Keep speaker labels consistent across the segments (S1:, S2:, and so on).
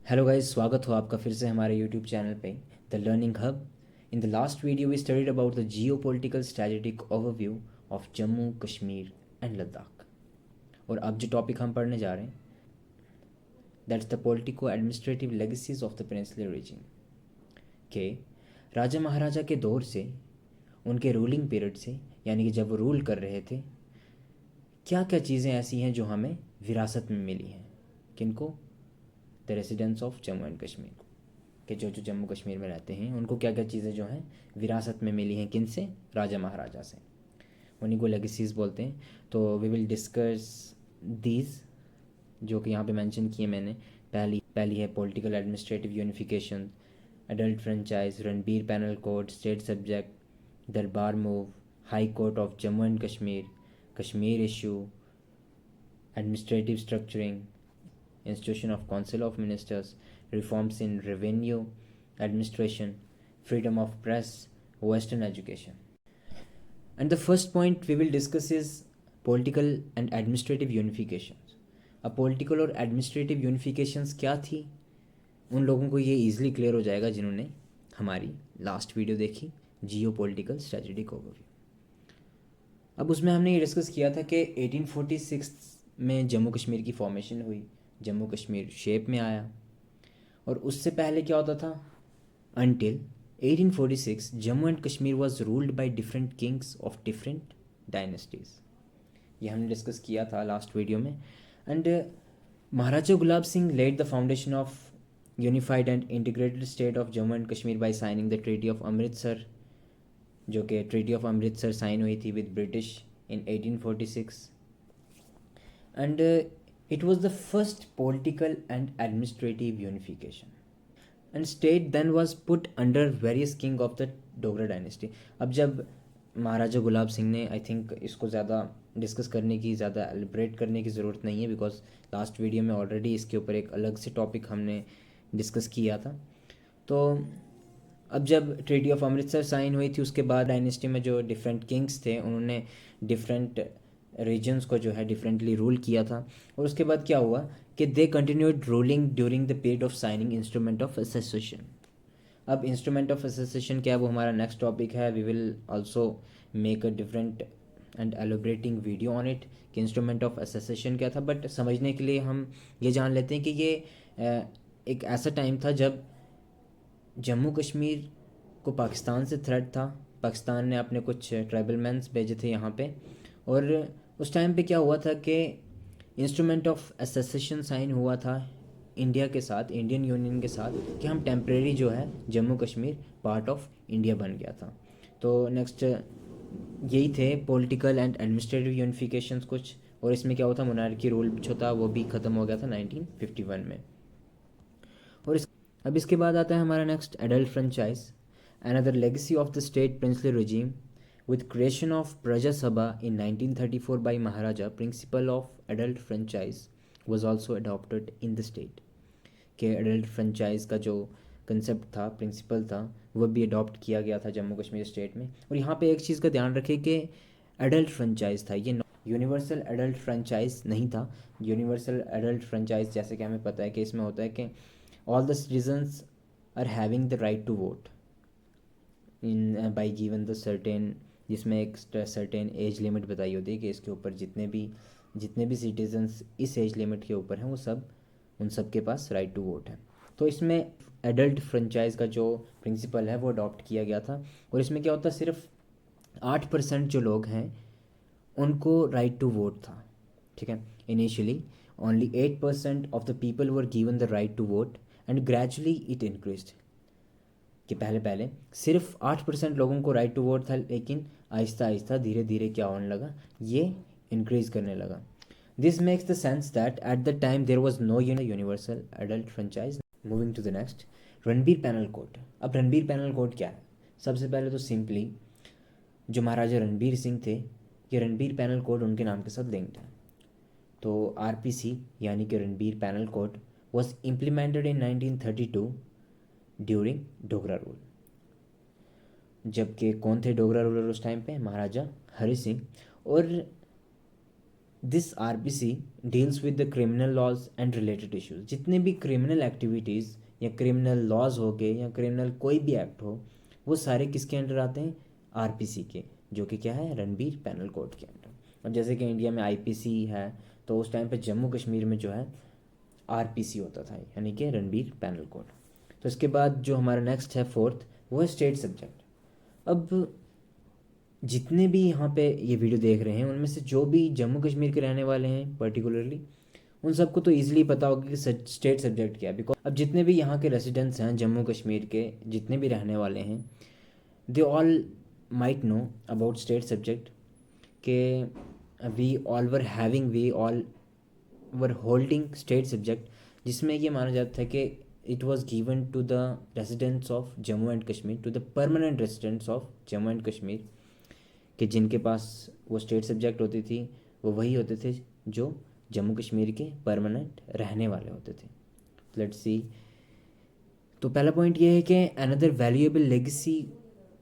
S1: Hello guys, स्वागत हो आपका फिर से हमारे यूट्यूब चैनल पे the learning hub. In the last video we studied about the geo political strategic overview of Jammu Kashmir and Ladakh. और अब जो टॉपिक हम पढ़ने जा रहे हैं, that's the politico administrative legacies of the peninsular region. के राजा महाराजा के दौर से, उनके रूलिंग पीरियड से, यानी कि जब वो रूल कर रहे थे, क्या क्या चीज़ें ऐसी हैं जो हमें विरासत में मिली हैं। किनको? The residents of Jammu and Kashmir को, कि जो जो जम्मू कश्मीर में रहते हैं उनको क्या क्या चीज़ें जो हैं विरासत में मिली हैं। किन से? राजा महाराजा से। उन्हीं को लेगेसीज बोलते हैं। तो वी विल डिस्कस दीज, जो कि यहाँ पे मेंशन किए मैंने। पहली है political administrative unification, adult franchise, Ranbir penal code, state subject, Darbar move, high court of Jammu and Kashmir, Kashmir issue, administrative structuring, institution of council of ministers, reforms in revenue administration, freedom of press, western education. And the first point we will discuss is political and administrative unifications. अब political और administrative unifications क्या थी, उन लोगों को ये easily clear हो जाएगा जिन्होंने हमारी लास्ट वीडियो देखी, जियो पॉलिटिकल स्ट्रेटेजिक ओवरव्यू। अब उसमें हमने ये डिस्कस किया था कि 1846 में जम्मू कश्मीर की फॉर्मेशन हुई, जम्मू कश्मीर शेप में आया। और उससे पहले क्या होता था? Until 1846 Jammu and Kashmir was ruled by different kings of different dynasties. ये हमने डिस्कस किया था लास्ट वीडियो में। And Maharaja Gulab Singh led the foundation of unified and integrated state of Jammu and Kashmir by signing the treaty of Amritsar, जो कि ट्रीटी ऑफ अमृतसर साइन हुई थी with British in 1846। And it was the first political and administrative unification, and state then was put under various king of the Dogra dynasty. अब जब महाराजा गुलाब सिंह ने, I think इसको ज़्यादा discuss करने की, ज़्यादा एलिब्रेट करने की ज़रूरत नहीं है, बिकॉज लास्ट वीडियो में ऑलरेडी इसके ऊपर एक अलग से टॉपिक हमने डिस्कस किया था। तो अब जब ट्रीटी ऑफ अमृतसर साइन हुई थी, उसके बाद डायनेस्टी में जो डिफरेंट किंग्स थे उन्होंने डिफरेंट रीजन्स को जो है डिफरेंटली रूल किया था। और उसके बाद क्या हुआ कि they continued ruling during the period of signing instrument of association. अब इंस्ट्रूमेंट ऑफ एसोसिएशन क्या है, वो हमारा नेक्स्ट टॉपिक है। We will also make a different and elaborating video on it कि इंस्ट्रूमेंट ऑफ एसोसिएशन क्या था। बट समझने के लिए हम ये जान लेते हैं कि ये एक ऐसा टाइम था जब जम्मू कश्मीर को पाकिस्तान से थ्रेट था। पाकिस्तान ने अपने कुछ ट्राइबल मैंस भेजे थे यहाँ पे, और उस टाइम पे क्या हुआ था कि इंस्ट्रूमेंट ऑफ एसोसिएशन साइन हुआ था इंडिया के साथ, इंडियन यूनियन के साथ, कि हम टेम्परेरी जो है Jammu Kashmir part of India बन गया था। तो नेक्स्ट यही थे पॉलिटिकल एंड एडमिनिस्ट्रेटिव यूनिफिकेशंस कुछ। और इसमें क्या हुआ था, मोनार्की रूल जो था वो भी ख़त्म हो गया था 1951 में। और अब इसके बाद आता है हमारा next, adult franchise, another legacy of the state princely regime. With creation of Praja Sabha in 1934 by Maharaja, principle of adult franchise was also adopted in the state. कि एडल्ट फ्रेंचाइज का जो कंसेप्ट था, principal था, वह भी adopt किया गया था जम्मू कश्मीर स्टेट में। और यहाँ पे एक चीज़ का ध्यान रखें कि एडल्ट फ्रेंचाइज था, ये यूनिवर्सल एडल्ट फ्रेंचाइज नहीं था। यूनिवर्सल एडल्ट फ्रेंचाइज जैसे कि हमें पता है कि इसमें होता है कि all the citizens are having the right to vote in by given the certain, जिसमें एक सर्टेन एज लिमिट बताई होती है कि इसके ऊपर जितने भी सिटीजन्स इस एज लिमिट के ऊपर हैं वो सब, उन सब के पास राइट टू वोट है। तो इसमें एडल्ट फ्रेंचाइज का जो प्रिंसिपल है वो अडॉप्ट किया गया था। और इसमें क्या होता है, सिर्फ 8% जो लोग हैं उनको राइट टू वोट था। ठीक है, initially only 8% of the people were given the right to vote, and gradually it increased. कि पहले पहले सिर्फ 8% लोगों को राइट टू वोट था, लेकिन आहिस्ता आहिस्ता धीरे धीरे क्या होने लगा, ये इंक्रीज करने लगा। This makes the sense that at the time there was no universal adult franchise. Moving to the next, Ranbir penal code. अब रणबीर पैनल कोड क्या है? सबसे पहले तो सिंपली जो महाराजा रणबीर सिंह थे, ये रणबीर पैनल कोड उनके नाम के साथ लिंक्ड है। तो आरपीसी यानी कि Ranbir penal code was implemented in 1932 during Dogra rule. जबकि कौन थे डोगरा रूलर उस टाइम पे? महाराजा हरि सिंह। और this RPC deals with the criminal laws and related issues. जितने भी क्रिमिनल एक्टिविटीज़ या क्रिमिनल लॉज हो गए या क्रिमिनल कोई भी एक्ट हो, वो सारे किसके अंडर आते हैं? आरपीसी के, जो कि क्या है? रणबीर पैनल कोड के अंडर। और जैसे कि इंडिया में आईपीसी है, तो उस टाइम पे जम्मू कश्मीर में जो है आरपीसी होता था, यानी कि रणबीर पैनल कोड। तो इसके बाद जो हमारा नेक्स्ट है फोर्थ, वो है स्टेट सब्जेक्ट। अब जितने भी यहाँ पे ये वीडियो देख रहे हैं, उनमें से जो भी जम्मू कश्मीर के रहने वाले हैं पर्टिकुलरली, उन सबको तो ईजिली पता होगा कि स्टेट सब्जेक्ट क्या है। बिकॉज अब जितने भी यहाँ के रेसिडेंट्स हैं जम्मू कश्मीर के, जितने भी रहने वाले हैं, they all might know about state subject के we all were holding state subject, जिसमें ये माना जाता है कि it was given to the residents of Jammu and Kashmir, to the permanent residents of Jammu and Kashmir, कि जिनके पास वो स्टेट सब्जेक्ट होती थी, वो वही होते थे जो जम्मू कश्मीर के परमानेंट रहने वाले होते थे। Let's see. तो पहला पॉइंट ये है कि another valuable legacy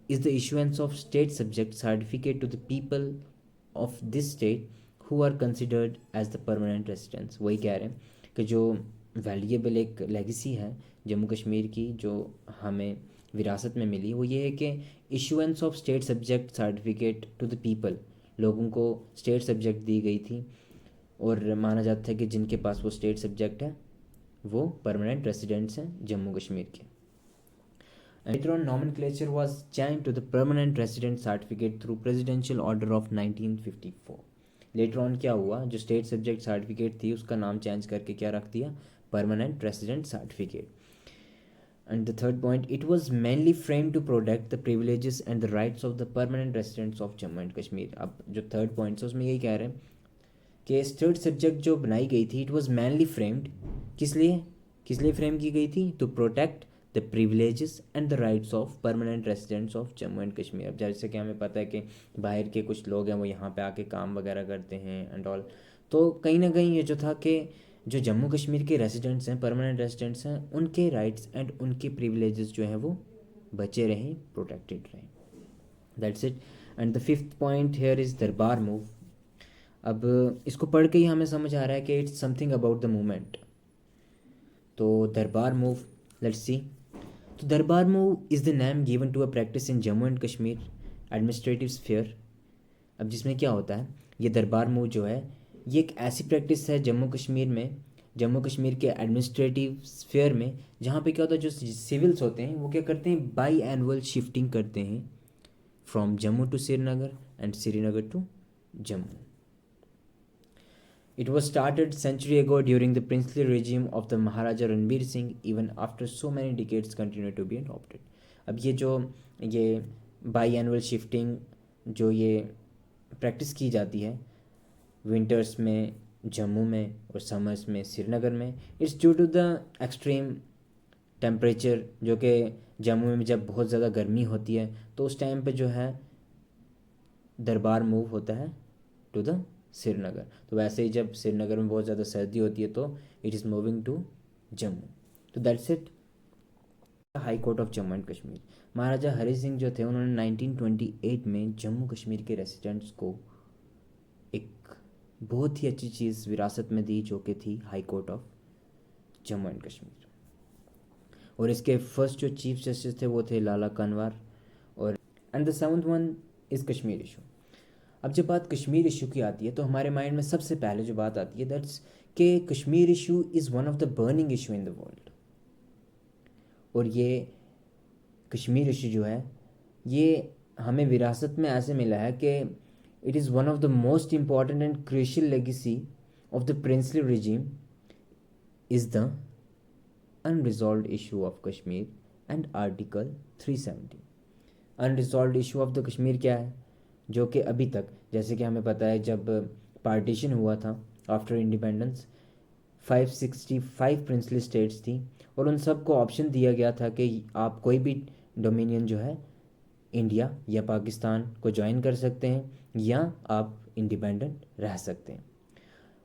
S1: is the issuance of state subject certificate to the people of this state who are considered as the permanent residents. वही कह रहे हैं कि जो वैल्यूएबल एक लेगेसी है जम्मू कश्मीर की, जो हमें विरासत में मिली, वो ये है कि issuance of state subject certificate to the people, लोगों को स्टेट सब्जेक्ट दी गई थी, और माना जाता है कि जिनके पास वो स्टेट सब्जेक्ट है वो परमानेंट रेसिडेंट्स हैं जम्मू कश्मीर के। Later on, nomenclature was changed to the permanent resident certificate through presidential order of 1954. Later on क्या हुआ, जो स्टेट सब्जेक्ट सर्टिफिकेट थी उसका नाम चेंज करके क्या रख दिया? Permanent resident certificate. And the third point, it was mainly framed to protect the privileges and the rights of the permanent residents of Jammu and Kashmir. अब जो थर्ड पॉइंट है उसमें यही कह रहे हैं कि स्टेट सब्जेक्ट जो बनाई गई थी, इट वाज mainly framed, किस लिए फ्रेम की गई थी? To protect the privileges and the rights of permanent residents of Jammu and Kashmir. अब जैसे कि हमें पता है कि बाहर के कुछ लोग हैं वो यहाँ पे आके काम वगैरह करते हैं एंड ऑल, तो कहीं ना कहीं ये जो था कि जो जम्मू कश्मीर के रेसिडेंट्स हैं, परमानेंट रेसिडेंट्स हैं, उनके राइट्स एंड उनके प्रिविलेजेस जो हैं वो बचे रहें, प्रोटेक्टेड रहें। That's it. And the fifth point here is दरबार मूव। अब इसको पढ़ के ही हमें समझ आ रहा है कि it's something about the movement. तो दरबार मूव, लेट्स सी। तो Darbar move is the name given to a practice in Jammu and Kashmir administrative sphere. अब जिसमें क्या होता है, ये दरबार मूव जो है ये एक ऐसी प्रैक्टिस है जम्मू कश्मीर में, जम्मू कश्मीर के एडमिनिस्ट्रेटिव स्फीयर में, जहाँ पे क्या होता है, जो सिविल्स होते हैं वो क्या करते हैं? बाई एनुअल शिफ्टिंग करते हैं from Jammu to Srinagar and Srinagar to Jammu. It was started century ago during the princely regime of the Maharaja Ranbir Singh. Even after so many decades continue to be adopted. अब ये बाई एनुअल शिफ्टिंग जो ये practice की जाती है winters में जम्मू में और समर्स में श्रीनगर में, it's due to the extreme temperature, जो कि जम्मू में जब बहुत ज़्यादा गर्मी होती है तो उस टाइम पे जो है दरबार मूव होता है टू द श्रीनगर। तो वैसे ही जब श्रीनगर में बहुत ज़्यादा सर्दी होती है तो it is moving to Jammu. तो that's it. High court of Jammu and Kashmir, Maharaja Hari Singh जो थे उन्होंने 1928 में जम्मू कश्मीर के रेसिडेंट्स को एक बहुत ही अच्छी चीज़ विरासत में दी, जो कि थी high court of Jammu and Kashmir. और इसके फर्स्ट जो चीफ जस्टिस थे वो थे लाला कनवार। और and the seventh one is Kashmir issue. अब जब बात कश्मीर इशू की आती है तो हमारे माइंड में सबसे पहले जो बात आती है दैट्स कि Kashmir issue is one of the burning issue in the world. और ये कश्मीर इशू जो है ये हमें विरासत में ऐसे मिला है कि it is one of the most important and crucial legacy of the princely regime is the unresolved issue of Kashmir and article 370। Unresolved issue of the Kashmir क्या है? जो कि अभी तक, जैसे कि हमें पता है जब पार्टीशन हुआ था आफ्टर इंडिपेंडेंस, 565 प्रिंसली स्टेट्स थी और उन सब को ऑप्शन दिया गया था कि आप कोई भी डोमिनियन जो है इंडिया या पाकिस्तान को ज्वाइन कर सकते हैं या आप इंडिपेंडेंट रह सकते हैं।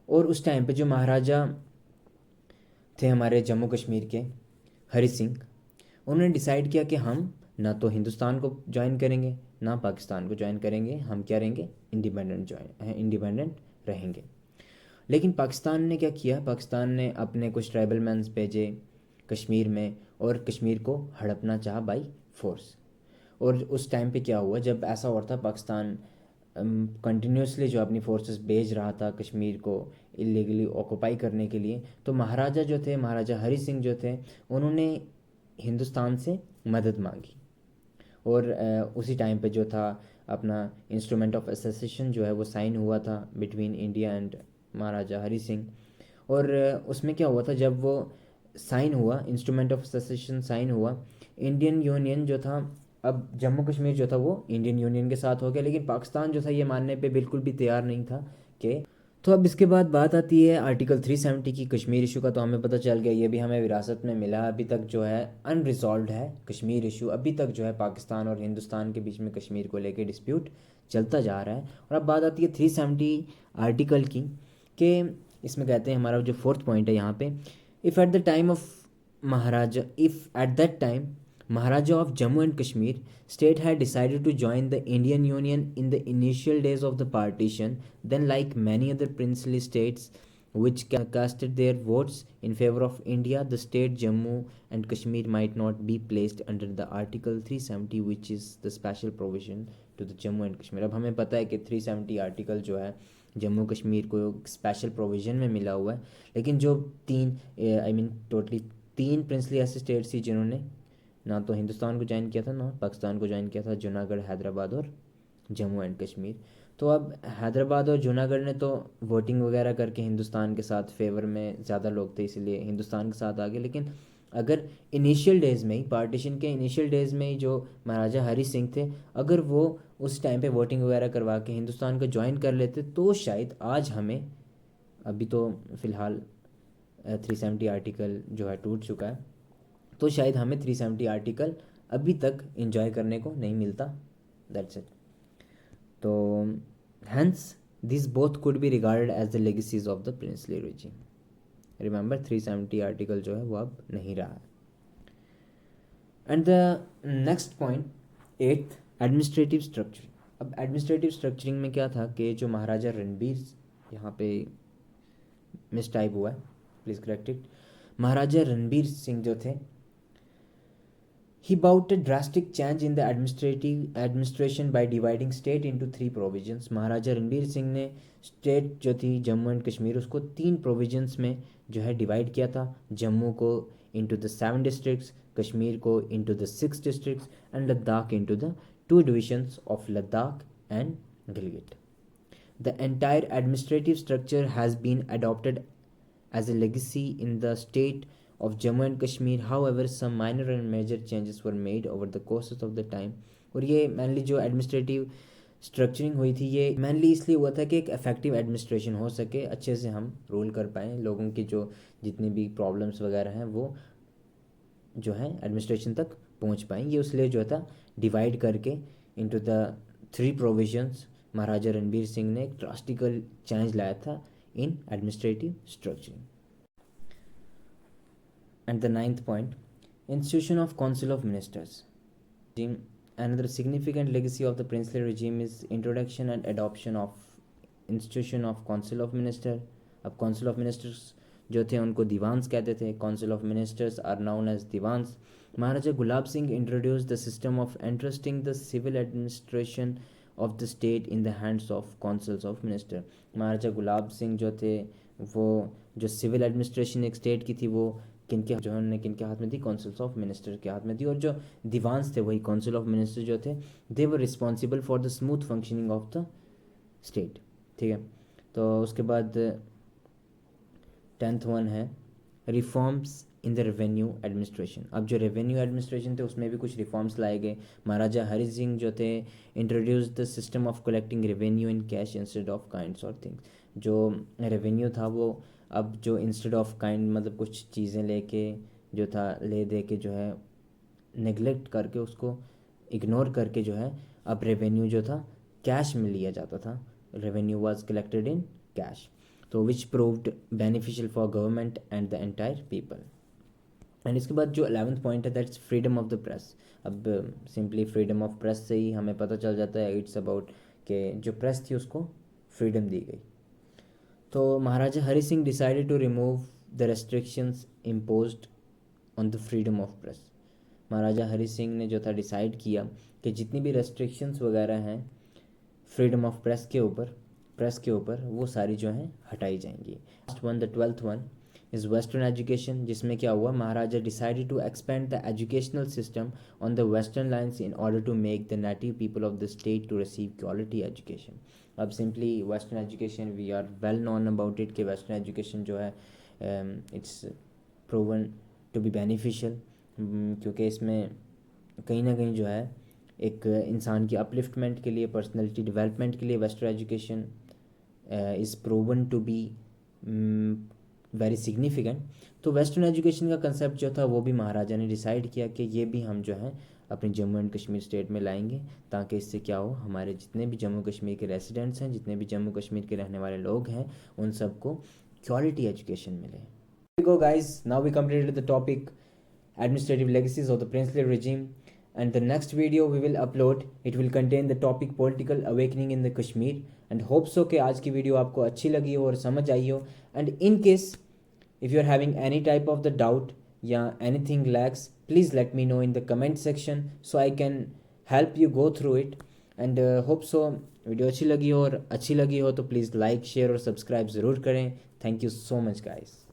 S1: और उस टाइम पे जो महाराजा थे हमारे जम्मू कश्मीर के हरि सिंह, उन्होंने डिसाइड किया कि हम ना तो हिंदुस्तान को ज्वाइन करेंगे ना पाकिस्तान को ज्वाइन करेंगे, हम क्या रहेंगे? इंडिपेंडेंट रहेंगे। लेकिन पाकिस्तान ने क्या किया, पाकिस्तान ने अपने कुछ ट्राइबल मैंस भेजे कश्मीर में और कश्मीर को हड़पना चाहा बाई फोर्स। और उस टाइम पे क्या हुआ, जब ऐसा हो रहा था पाकिस्तान कंटिन्यूसली जो अपनी फोर्सेस भेज रहा था कश्मीर को इलीगली ऑक्यूपाई करने के लिए, तो महाराजा जो थे, महाराजा हरी सिंह जो थे, उन्होंने हिंदुस्तान से मदद मांगी। और उसी टाइम पे जो था अपना इंस्ट्रूमेंट ऑफ एसोसिएशन जो है वो साइन हुआ था बिटवीन इंडिया एंड महाराजा हरी सिंह। और उसमें क्या हुआ था, जब वो साइन हुआ, इंस्ट्रूमेंट ऑफ एसोसिएशन साइन हुआ, इंडियन यूनियन जो था, अब जम्मू कश्मीर जो था वो इंडियन यूनियन के साथ हो गया, लेकिन पाकिस्तान जो था ये मानने पे बिल्कुल भी तैयार नहीं था कि। तो अब इसके बाद बात आती है आर्टिकल 370 की, कश्मीर इशू का। तो हमें पता चल गया ये भी हमें विरासत में मिला, अभी तक जो है अनरिजॉल्व है कश्मीर इशू, अभी तक जो है पाकिस्तान और हिंदुस्तान के बीच में कश्मीर को लेकर डिस्प्यूट चलता जा रहा है। और अब बात आती है 370 आर्टिकल की, कि इसमें कहते हैं, हमारा जो फोर्थ पॉइंट है यहाँ पे, if at the time of Maharaja if at that time Maharaja of Jammu and Kashmir state had decided to join the Indian Union in the initial days of the partition, then like many other princely states which casted their votes in favor of India, the state Jammu and Kashmir might not be placed under the Article 370 which is the special provision to the Jammu and Kashmir। अब हमें पता है कि 370 article जो है जम्मू कश्मीर को special provision में मिला हुआ है, लेकिन जो तीन टोटली तीन प्रिंसली ऐसे स्टेट्स थी जिन्होंने ना तो हिंदुस्तान को ज्वाइन किया था ना पाकिस्तान को ज्वाइन किया था, जूनागढ़, हैदराबाद और जम्मू एंड कश्मीर। तो अब हैदराबाद और जूनागढ़ ने तो वोटिंग वगैरह करके हिंदुस्तान के साथ फेवर में ज़्यादा लोग थे इसलिए हिंदुस्तान के साथ आ गए, लेकिन अगर इनिशियल डेज़ में ही, पार्टीशन के इनिशियल डेज़ में ही जो महाराजा हरी सिंह थे, अगर वो उस टाइम पे वोटिंग वगैरह करवा के हिंदुस्तान को ज्वाइन कर लेते तो शायद आज हमें, अभी तो फ़िलहाल 370 आर्टिकल जो है टूट चुका है, तो शायद हमें 370 आर्टिकल अभी तक इंजॉय करने को नहीं मिलता। That's it. तो hence this both could be regarded as the legacies of the princely regime. Remember 370 article जो है वो अब नहीं रहा है। And the next point, eighth, administrative structuring. अब एडमिनिस्ट्रेटिव स्ट्रक्चरिंग में क्या था कि जो महाराजा रणबीर, यहाँ पे मिस टाइप हुआ है, प्लीज़ करेक्ट इट, महाराजा रणबीर सिंह जो थे, he brought a drastic change in the administration by dividing state into 3 provisions। महाराजा रणबीर सिंह ने स्टेट जो थी जम्मू एंड कश्मीर उसको 3 प्रोविजंस में जो है डिवाइड किया था। जम्मू को इंटू द 7 डिस्ट्रिक्ट्स, कश्मीर को into the 6 districts and Ladakh into the 2 divisions of Ladakh and Gilgit. The entire administrative structure has been adopted as a legacy in the state of Jammu and Kashmir। However, some minor and major changes were made over the courses of the time। और ये mainly जो administrative structuring हुई थी ये mainly इसलिए हुआ था कि एक इफेक्टिव एडमिनिस्ट्रेशन हो सके, अच्छे से हम रूल कर पाएँ, लोगों की जो जितनी भी प्रॉब्लम्स वगैरह हैं वो जो है एडमिनिस्ट्रेशन तक पहुंच पाएँ। ये उसलिए जो था डिवाइड करके इनटू द 3 प्रोविजंस महाराजा रणबीर सिंह ने एक ड्रास्टिकल चेंज लाया था इन administrative structuring. And the ninth point, institution of council of ministers। Another significant legacy of the princely regime is introduction and adoption of institution of council of minister। अब council of ministers जो थे उनको दीवान्स कहते थे। council of ministers are known as Devans. Maharaja Gulab Singh introduced the system of entrusting the civil administration of the state in the hands of councils of minister। महाराजा गुलाब सिंह जो थे वो जो सिविल एडमिनिस्ट्रेशन एक स्टेट की थी वो किनके जो उन्होंने किनके हाथ में थी, काउंसिल्स ऑफ मिनिस्टर के हाथ में थी। और जो दीवान्स थे वही काउंसिल ऑफ मिनिस्टर जो थे, they were responsible for the smooth functioning of the state. ठीक है, तो उसके बाद 10th वन है reforms in the revenue administration. अब जो रेवेन्यू एडमिनिस्ट्रेशन थे उसमें भी कुछ रिफॉर्म्स लाए गए। महाराजा हरि सिंह जो थे introduce the system of collecting revenue in cash instead of kinds और थिंग्स। जो रेवेन्यू था वो अब जो इंस्टेड ऑफ काइंड मतलब कुछ चीज़ें लेके जो था ले दे के जो है नेगलेक्ट करके उसको इग्नोर करके जो है अब रेवेन्यू जो था कैश में लिया जाता था। Revenue was collected in cash, तो which proved beneficial for government and the entire people. And इसके बाद जो 11th पॉइंट है that's freedom of the press. अब सिंपली फ्रीडम ऑफ प्रेस से ही हमें पता चल जाता है इट्स अबाउट कि जो प्रेस थी उसको फ्रीडम दी गई। तो Maharaja Hari Singh decided to remove the restrictions imposed on the freedom of press. Maharaja Hari Singh ने जो था डिसाइड किया कि जितनी भी रेस्ट्रिक्शंस वगैरह हैं फ्रीडम ऑफ प्रेस के ऊपर वो सारी जो हैं हटाई जाएंगी। Last one, the 12th one is western education, जिसमें क्या हुआ, Maharaja decided to expand the educational system on the western lines in order to make the native people of the state to receive quality education. अब simply western education, we are well known about it कि western education जो है it's proven to be beneficial, क्योंकि इसमें कहीं ना कहीं जो है एक इंसान की अपलिफ्टमेंट के लिए, पर्सनैलिटी डेवलपमेंट के लिए western education is proven to be very significant. तो वेस्टर्न एजुकेशन का कंसेप्ट जो था वो भी महाराजा ने डिसाइड किया कि ये भी हम जो है अपनी जम्मू एंड कश्मीर स्टेट में लाएंगे, ताकि इससे क्या हो, हमारे जितने भी जम्मू कश्मीर के रेसिडेंट्स हैं, जितने भी जम्मू कश्मीर के रहने वाले लोग हैं, उन सबको क्वालिटी एजुकेशन मिले। Go guys, now we completed the topic administrative legacies of the princely regime, and the next video we will upload, it will contain the topic political awakening in the Kashmir, and hope so कि आज की video आपको अच्छी लगी हो और समझ आई हो। and in case if you are having any type of the doubt या anything lacks, please let me know in the comment section so I can help you go through it, and hope so video अच्छी लगी हो, और अच्छी लगी हो तो please like, share और सब्सक्राइब ज़रूर करें। Thank you so much guys.